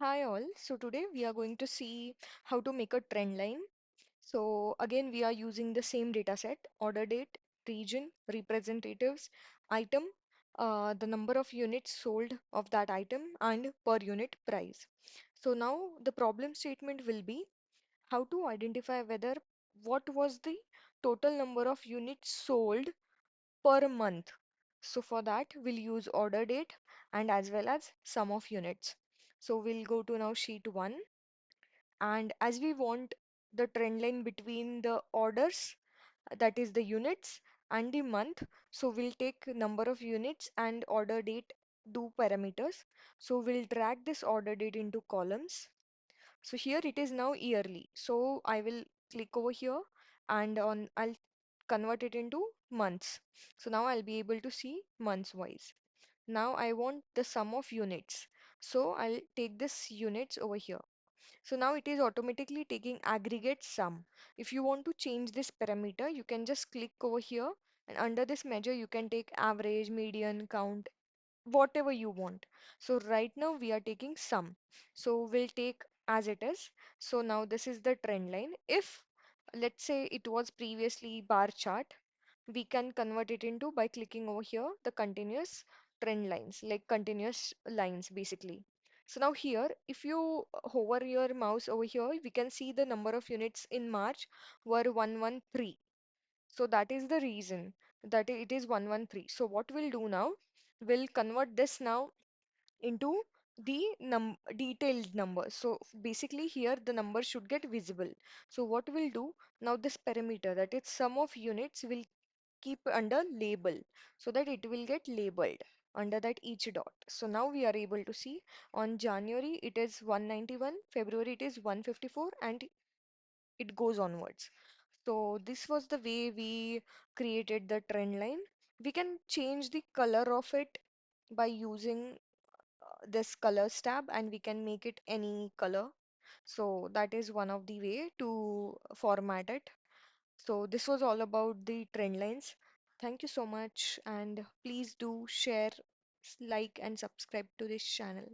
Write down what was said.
Hi all. So today we are going to see how to make a trend line. So again we are using the same data set, order date, region, representatives, item, the number of units sold of that item and per unit price. So now the problem statement will be how to identify whether what was the total number of units sold per month. So for that, we'll use order date and as well as sum of units. So we'll go to now sheet 1, and as we want the trend line between the orders, that is the units, and the month, so we'll take number of units and order date do parameters. So we'll drag this order date into columns. So here it is now yearly. So I will click over here and on I'll convert it into months. So now I'll be able to see months wise. Now I want the sum of units. So I'll take this units over here. So now it is automatically taking aggregate sum. If you want to change this parameter, you can just click over here and under this measure you can take average, median, count, whatever you want. So right now we are taking sum. So we'll take as it is. So now this is the trend line. If let's say it was previously bar chart, we can convert it into by clicking over here the continuous trend lines, like continuous lines basically. So now here, if you hover your mouse over here, we can see the number of units in March were 113. So that is the reason that it is 113. So what we'll do now, we'll convert this now into the detailed number. So basically here the number should get visible. So what we'll do now, this parameter, that is sum of units, will keep under label so that it will get labeled under that each dot. So now we are able to see on January it is 191, February it is 154, and it goes onwards. So this was the way we created the trend line. We can change the color of it by using this colors tab, and we can make it any color. So that is one of the way to format it. So this was all about the trend lines. Thank you so much, and please do share, like and subscribe to this channel.